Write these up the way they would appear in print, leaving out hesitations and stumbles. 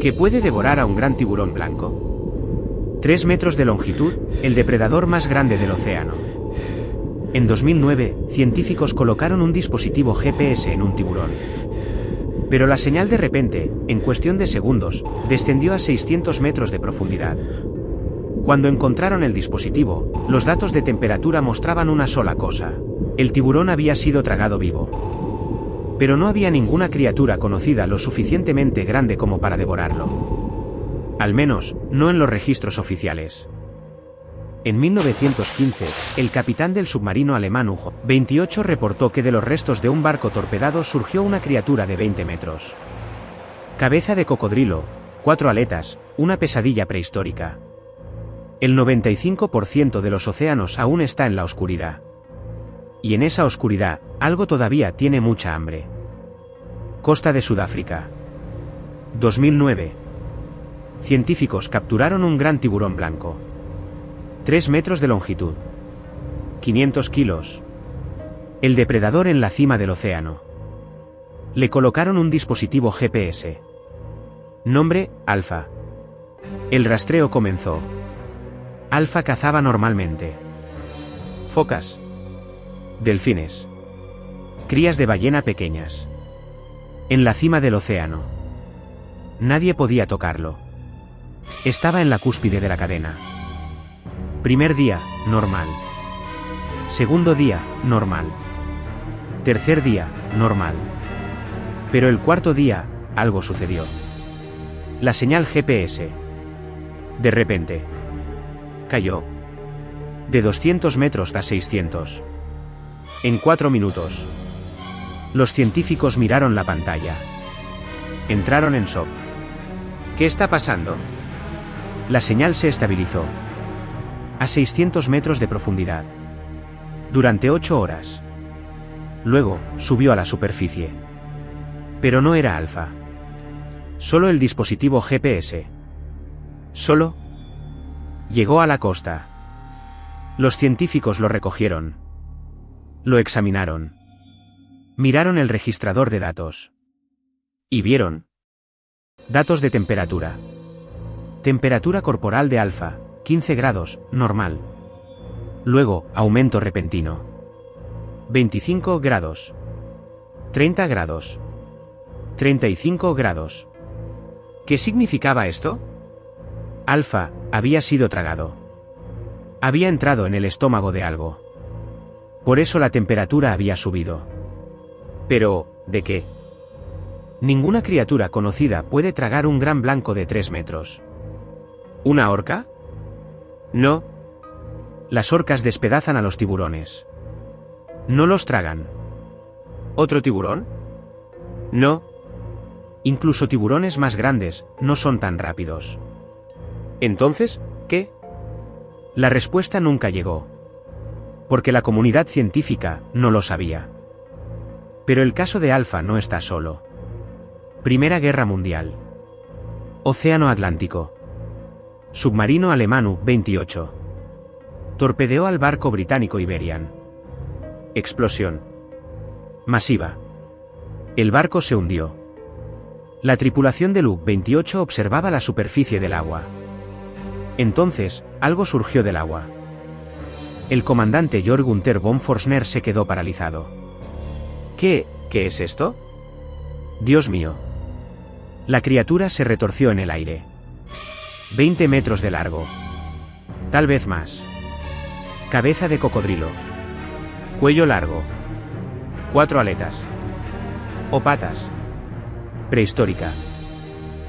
que puede devorar a un gran tiburón blanco. 3 metros de longitud, el depredador más grande del océano. En 2009, científicos colocaron un dispositivo GPS en un tiburón. Pero la señal de repente, en cuestión de segundos, descendió a 600 metros de profundidad. Cuando encontraron el dispositivo, los datos de temperatura mostraban una sola cosa: el tiburón había sido tragado vivo. Pero no había ninguna criatura conocida lo suficientemente grande como para devorarlo. Al menos, no en los registros oficiales. En 1915, el capitán del submarino alemán U-28 reportó que de los restos de un barco torpedado surgió una criatura de 20 metros. Cabeza de cocodrilo, 4 aletas, una pesadilla prehistórica. El 95% de los océanos aún está en la oscuridad. Y en esa oscuridad, algo todavía tiene mucha hambre. Costa de Sudáfrica. 2009. Científicos capturaron un gran tiburón blanco. 3 metros de longitud. 500 kilos. El depredador en la cima del océano. Le colocaron un dispositivo GPS. Nombre: Alfa. El rastreo comenzó. Alfa cazaba normalmente focas, delfines, crías de ballena pequeñas. En la cima del océano. Nadie podía tocarlo. Estaba en la cúspide de la cadena. Primer día, normal. Segundo día, normal. Tercer día, normal. Pero el cuarto día, algo sucedió. La señal GPS. De repente. Cayó. De 200 metros a 600. En 4 minutos. Los científicos miraron la pantalla. Entraron en shock. ¿Qué está pasando? La señal se estabilizó. A 600 metros de profundidad. Durante 8 horas. Luego, subió a la superficie. Pero no era Alfa. Solo el dispositivo GPS. Solo. Llegó a la costa. Los científicos lo recogieron. Lo examinaron. Miraron el registrador de datos. Y vieron. Datos de temperatura. Temperatura corporal de Alfa, 15 grados, normal. Luego, aumento repentino. 25 grados. 30 grados. 35 grados. ¿Qué significaba esto? Alfa había sido tragado. Había entrado en el estómago de algo. Por eso la temperatura había subido. Pero, ¿de qué? Ninguna criatura conocida puede tragar un gran blanco de 3 metros. ¿Una orca? No. Las orcas despedazan a los tiburones. No los tragan. ¿Otro tiburón? No. Incluso tiburones más grandes no son tan rápidos. Entonces, ¿qué? La respuesta nunca llegó. Porque la comunidad científica no lo sabía. Pero el caso de Alfa no está solo. Primera Guerra Mundial. Océano Atlántico. Submarino alemán U-28. Torpedeó al barco británico Iberian. Explosión masiva. El barco se hundió. La tripulación del U-28 observaba la superficie del agua. Entonces, algo surgió del agua. El comandante Georg Gunther von Forstner se quedó paralizado. ¿Qué es esto? Dios mío. La criatura se retorció en el aire. 20 metros de largo. Tal vez más. Cabeza de cocodrilo. Cuello largo. 4 aletas. O patas. Prehistórica.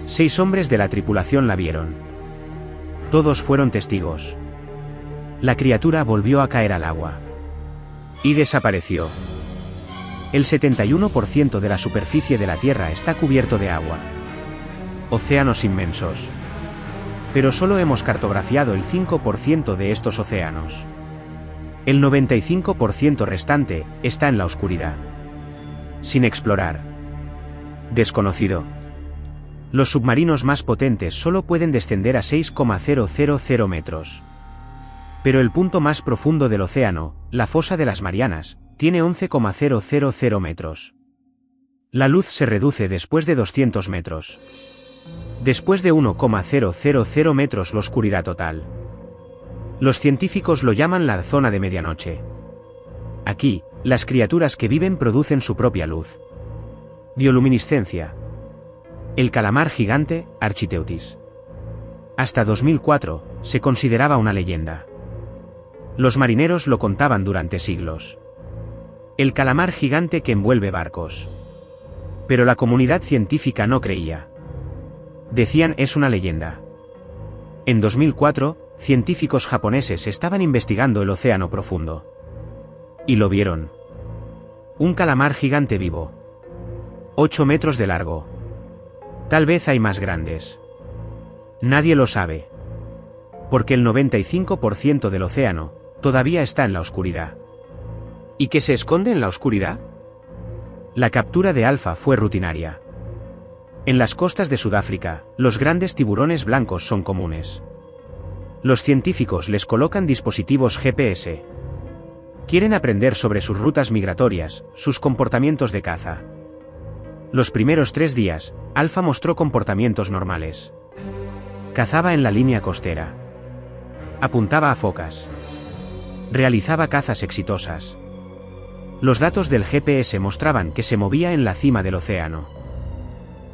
6 hombres de la tripulación la vieron. Todos fueron testigos. La criatura volvió a caer al agua. Y desapareció. El 71% de la superficie de la Tierra está cubierto de agua. Océanos inmensos. Pero solo hemos cartografiado el 5% de estos océanos. El 95% restante está en la oscuridad. Sin explorar. Desconocido. Los submarinos más potentes solo pueden descender a 6,000 metros. Pero el punto más profundo del océano, la fosa de las Marianas, tiene 11,000 metros. La luz se reduce después de 200 metros. Después de 1,000 metros la oscuridad total. Los científicos lo llaman la zona de medianoche. Aquí, las criaturas que viven producen su propia luz. Bioluminiscencia. El calamar gigante, Architeuthis. Hasta 2004, se consideraba una leyenda. Los marineros lo contaban durante siglos. El calamar gigante que envuelve barcos. Pero la comunidad científica no creía. Decían es una leyenda. En 2004, científicos japoneses estaban investigando el océano profundo. Y lo vieron. Un calamar gigante vivo. 8 metros de largo. Tal vez hay más grandes. Nadie lo sabe. Porque el 95% del océano todavía está en la oscuridad. ¿Y qué se esconde en la oscuridad? La captura de alfa fue rutinaria. En las costas de Sudáfrica, los grandes tiburones blancos son comunes. Los científicos les colocan dispositivos GPS. Quieren aprender sobre sus rutas migratorias, sus comportamientos de caza. Los primeros 3 días, Alfa mostró comportamientos normales. Cazaba en la línea costera. Apuntaba a focas. Realizaba cazas exitosas. Los datos del GPS mostraban que se movía en la cima del océano.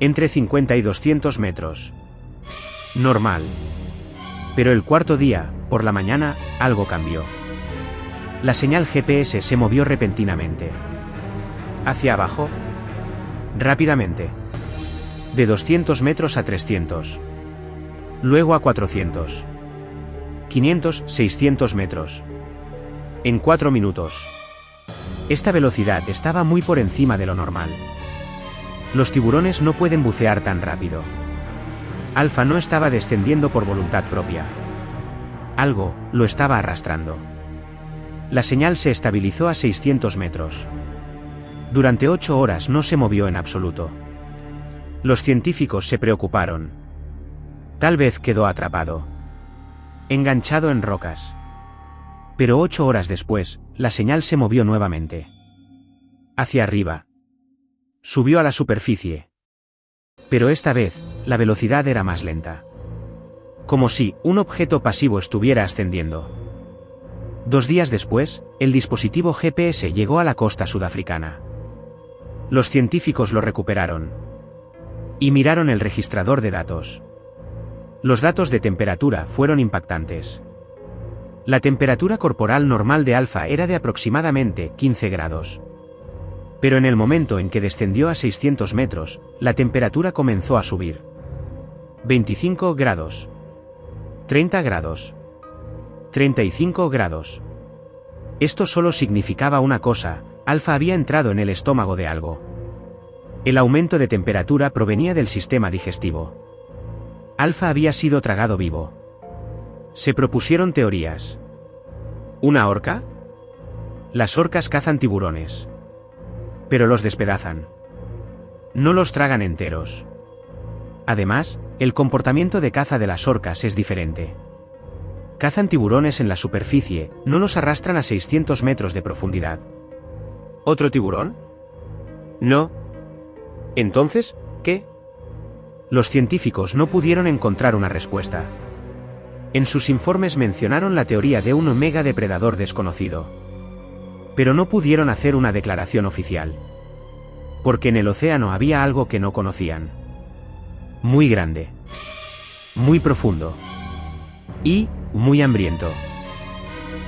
Entre 50 y 200 metros. Normal. Pero el cuarto día, por la mañana, algo cambió. La señal GPS se movió repentinamente. ¿Hacia abajo? Rápidamente. De 200 metros a 300. Luego a 400. 500, 600 metros. En 4 minutos. Esta velocidad estaba muy por encima de lo normal. Los tiburones no pueden bucear tan rápido. Alfa no estaba descendiendo por voluntad propia. Algo lo estaba arrastrando. La señal se estabilizó a 600 metros. Durante 8 horas no se movió en absoluto. Los científicos se preocuparon. Tal vez quedó atrapado. Enganchado en rocas. Pero 8 horas después, la señal se movió nuevamente. Hacia arriba. Subió a la superficie. Pero esta vez, la velocidad era más lenta. Como si un objeto pasivo estuviera ascendiendo. 2 días después, el dispositivo GPS llegó a la costa sudafricana. Los científicos lo recuperaron. Y miraron el registrador de datos. Los datos de temperatura fueron impactantes. La temperatura corporal normal de Alfa era de aproximadamente 15 grados. Pero en el momento en que descendió a 600 metros, la temperatura comenzó a subir. 25 grados. 30 grados. 35 grados. Esto solo significaba una cosa: Alfa había entrado en el estómago de algo. El aumento de temperatura provenía del sistema digestivo. Alfa había sido tragado vivo. Se propusieron teorías. ¿Una orca? Las orcas cazan tiburones. Pero los despedazan. No los tragan enteros. Además, el comportamiento de caza de las orcas es diferente. Cazan tiburones en la superficie, no los arrastran a 600 metros de profundidad. ¿Otro tiburón? No. Entonces, ¿qué? Los científicos no pudieron encontrar una respuesta. En sus informes mencionaron la teoría de un megadepredador desconocido. Pero no pudieron hacer una declaración oficial. Porque en el océano había algo que no conocían. Muy grande. Muy profundo. Y muy hambriento.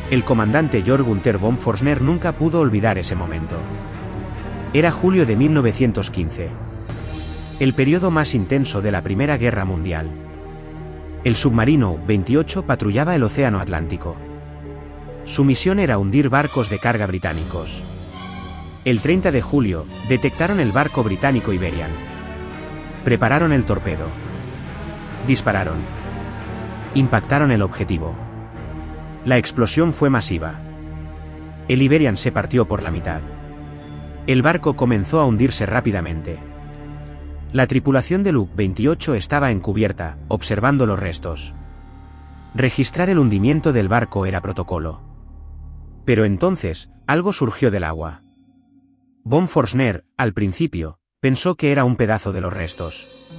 El comandante Georg Günther von Forsner nunca pudo olvidar ese momento. Era julio de 1915. El periodo más intenso de la Primera Guerra Mundial. El submarino U-28 patrullaba el océano Atlántico. Su misión era hundir barcos de carga británicos. El 30 de julio, detectaron el barco británico Iberian. Prepararon el torpedo. Dispararon. Impactaron el objetivo. La explosión fue masiva. El Iberian se partió por la mitad. El barco comenzó a hundirse rápidamente. La tripulación del U-28 estaba en cubierta, observando los restos. Registrar el hundimiento del barco era protocolo. Pero entonces, algo surgió del agua. Von Forsner, al principio, pensó que era un pedazo de los restos.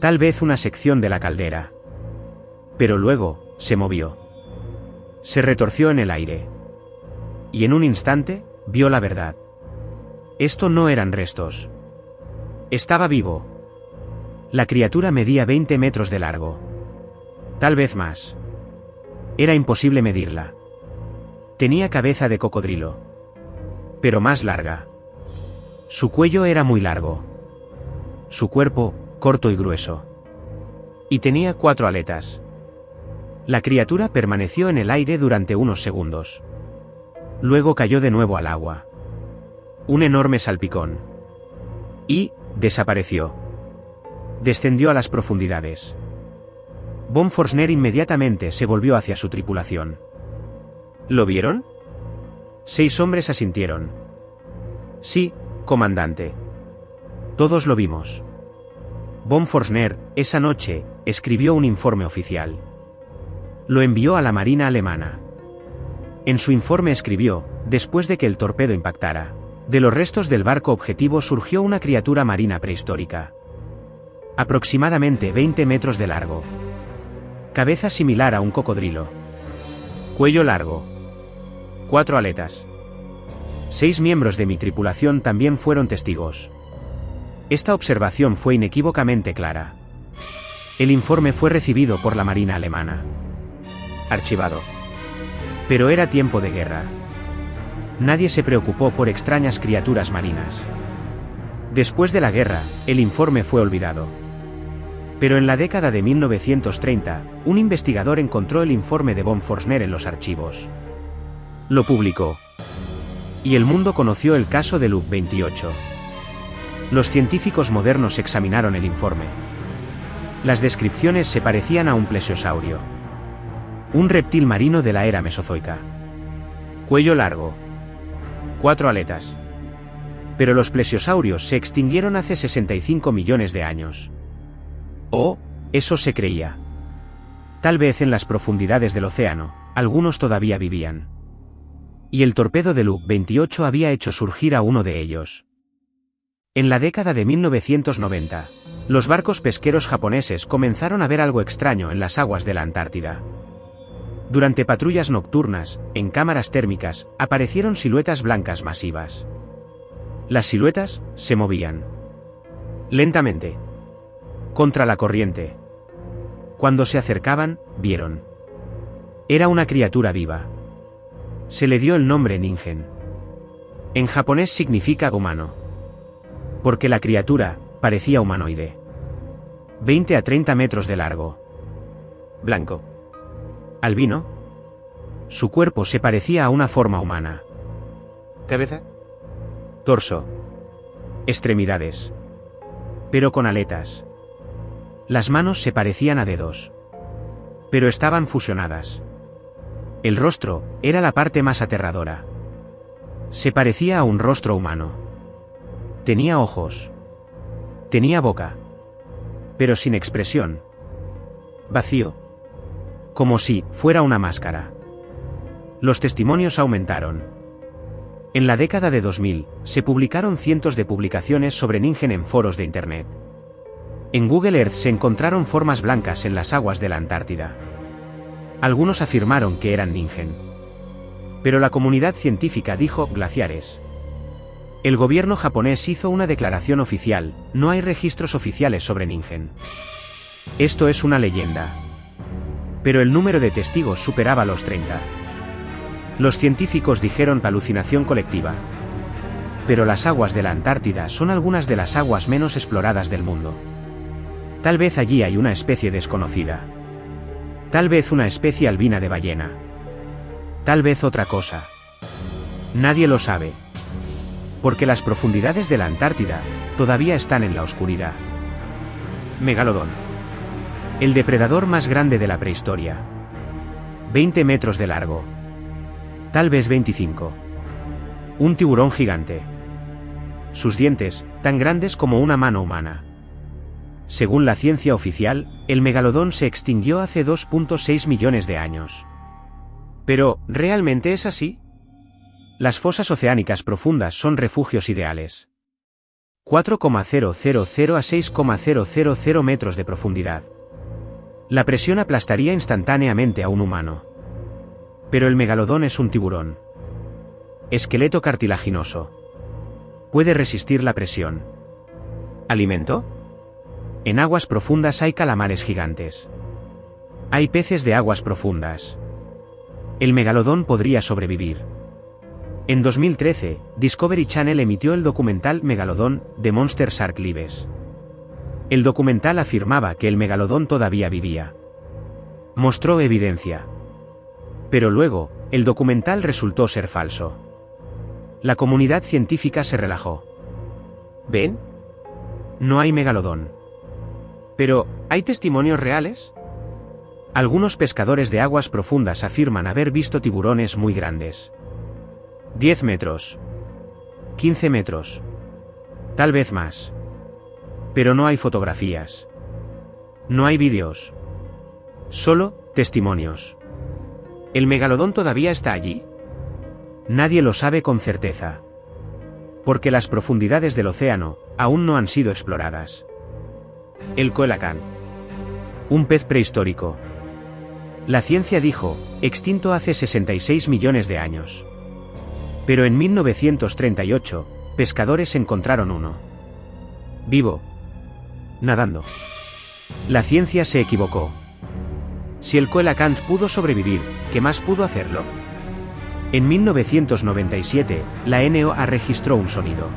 Tal vez una sección de la caldera. Pero luego, se movió. Se retorció en el aire. Y en un instante, vio la verdad. Esto no eran restos. Estaba vivo. La criatura medía 20 metros de largo. Tal vez más. Era imposible medirla. Tenía cabeza de cocodrilo. Pero más larga. Su cuello era muy largo. Su cuerpo, corto y grueso. Y tenía 4 aletas. La criatura permaneció en el aire durante unos segundos. Luego cayó de nuevo al agua. Un enorme salpicón. Y desapareció. Descendió a las profundidades. Von Forsner inmediatamente se volvió hacia su tripulación. ¿Lo vieron? 6 hombres asintieron. Sí, comandante. Todos lo vimos. Von Forsner, esa noche, escribió un informe oficial. Lo envió a la Marina alemana. En su informe escribió, después de que el torpedo impactara, de los restos del barco objetivo surgió una criatura marina prehistórica. Aproximadamente 20 metros de largo. Cabeza similar a un cocodrilo. Cuello largo. 4 aletas. 6 miembros de mi tripulación también fueron testigos. Esta observación fue inequívocamente clara. El informe fue recibido por la Marina alemana. Archivado. Pero era tiempo de guerra. Nadie se preocupó por extrañas criaturas marinas. Después de la guerra, el informe fue olvidado. Pero en la década de 1930, un investigador encontró el informe de von Forsner en los archivos. Lo publicó. Y el mundo conoció el caso de Loop 28. Los científicos modernos examinaron el informe. Las descripciones se parecían a un plesiosaurio. Un reptil marino de la era mesozoica. Cuello largo. 4 aletas. Pero los plesiosaurios se extinguieron hace 65 millones de años. Oh, eso se creía. Tal vez en las profundidades del océano, algunos todavía vivían. Y el torpedo de Loop 28 había hecho surgir a uno de ellos. En la década de 1990, los barcos pesqueros japoneses comenzaron a ver algo extraño en las aguas de la Antártida. Durante patrullas nocturnas, en cámaras térmicas, aparecieron siluetas blancas masivas. Las siluetas se movían. Lentamente. Contra la corriente. Cuando se acercaban, vieron. Era una criatura viva. Se le dio el nombre Ningen. En japonés significa humano. Porque la criatura parecía humanoide. 20 a 30 metros de largo. Blanco. Albino. Su cuerpo se parecía a una forma humana. Cabeza. Torso. Extremidades. Pero con aletas. Las manos se parecían a dedos. Pero estaban fusionadas. El rostro era la parte más aterradora. Se parecía a un rostro humano. Tenía ojos. Tenía boca. Pero sin expresión. Vacío. Como si fuera una máscara. Los testimonios aumentaron. En la década de 2000, se publicaron cientos de publicaciones sobre Ningen en foros de Internet. En Google Earth se encontraron formas blancas en las aguas de la Antártida. Algunos afirmaron que eran Ningen. Pero la comunidad científica dijo glaciares. El gobierno japonés hizo una declaración oficial, no hay registros oficiales sobre Ningen. Esto es una leyenda. Pero el número de testigos superaba los 30. Los científicos dijeron alucinación colectiva. Pero las aguas de la Antártida son algunas de las aguas menos exploradas del mundo. Tal vez allí hay una especie desconocida. Tal vez una especie albina de ballena. Tal vez otra cosa. Nadie lo sabe. Porque las profundidades de la Antártida todavía están en la oscuridad. Megalodón. El depredador más grande de la prehistoria. 20 metros de largo. Tal vez 25. Un tiburón gigante. Sus dientes, tan grandes como una mano humana. Según la ciencia oficial, el megalodón se extinguió hace 2.6 millones de años. Pero, ¿realmente es así? Las fosas oceánicas profundas son refugios ideales. 4,000 a 6,000 metros de profundidad. La presión aplastaría instantáneamente a un humano. Pero el megalodón es un tiburón. Esqueleto cartilaginoso. Puede resistir la presión. ¿Alimento? En aguas profundas hay calamares gigantes. Hay peces de aguas profundas. El megalodón podría sobrevivir. En 2013, Discovery Channel emitió el documental Megalodon, The Monster Shark Lives. El documental afirmaba que el megalodón todavía vivía. Mostró evidencia. Pero luego, el documental resultó ser falso. La comunidad científica se relajó. ¿Ven? No hay megalodón. Pero, ¿hay testimonios reales? Algunos pescadores de aguas profundas afirman haber visto tiburones muy grandes. 10 metros. 15 metros. Tal vez más. Pero no hay fotografías. No hay vídeos. Solo testimonios. ¿El megalodón todavía está allí? Nadie lo sabe con certeza. Porque las profundidades del océano aún no han sido exploradas. El coelacanth. Un pez prehistórico. La ciencia dijo, extinto hace 66 millones de años. Pero en 1938, pescadores encontraron uno. Vivo. Nadando. La ciencia se equivocó. Si el coelacanth pudo sobrevivir, ¿qué más pudo hacerlo? En 1997, la NOAA registró un sonido.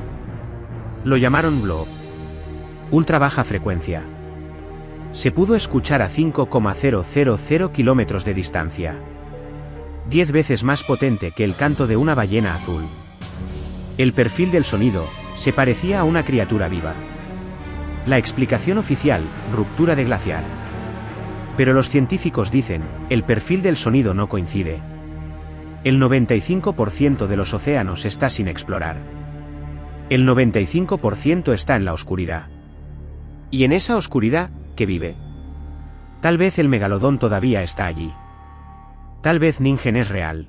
Lo llamaron bloop. Ultra baja frecuencia. Se pudo escuchar a 5,000 kilómetros de distancia. 10 veces más potente que el canto de una ballena azul. El perfil del sonido se parecía a una criatura viva. La explicación oficial, ruptura de glaciar. Pero los científicos dicen, el perfil del sonido no coincide. El 95% de los océanos está sin explorar. El 95% está en la oscuridad. Y en esa oscuridad, ¿qué vive? Tal vez el megalodón todavía está allí. Tal vez Ningen es real.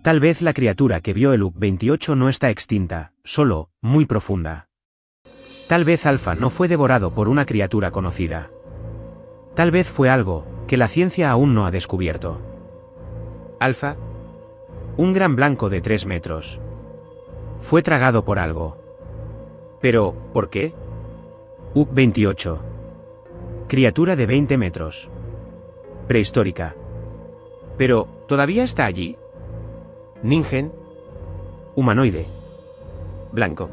Tal vez la criatura que vio el UP-28 no está extinta, solo, muy profunda. Tal vez Alpha no fue devorado por una criatura conocida. Tal vez fue algo que la ciencia aún no ha descubierto. Alpha. Un gran blanco de 3 metros. Fue tragado por algo. Pero, ¿por qué? UP-28. Criatura de 20 metros. Prehistórica. Pero, ¿todavía está allí? Ningen. Humanoide. Blanco.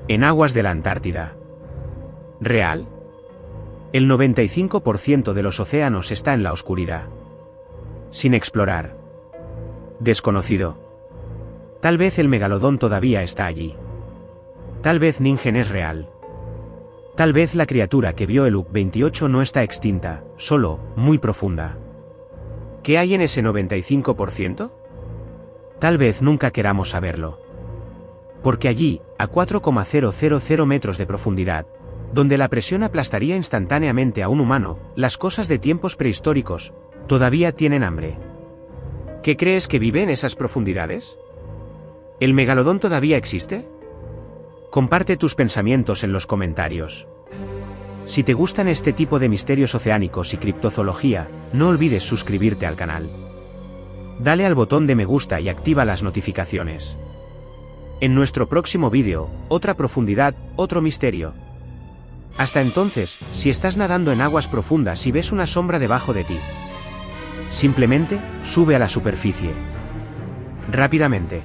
En aguas de la Antártida. ¿Real? El 95% de los océanos está en la oscuridad. Sin explorar. Desconocido. Tal vez el megalodón todavía está allí. Tal vez Ningen es real. Tal vez la criatura que vio el UP-28 no está extinta, solo, muy profunda. ¿Qué hay en ese 95%? Tal vez nunca queramos saberlo. Porque allí, a 4,000 metros de profundidad, donde la presión aplastaría instantáneamente a un humano, las cosas de tiempos prehistóricos, todavía tienen hambre. ¿Qué crees que vive en esas profundidades? ¿El megalodón todavía existe? Comparte tus pensamientos en los comentarios. Si te gustan este tipo de misterios oceánicos y criptozoología, no olvides suscribirte al canal. Dale al botón de me gusta y activa las notificaciones. En nuestro próximo vídeo, otra profundidad, otro misterio. Hasta entonces, si estás nadando en aguas profundas y ves una sombra debajo de ti, simplemente, sube a la superficie. Rápidamente.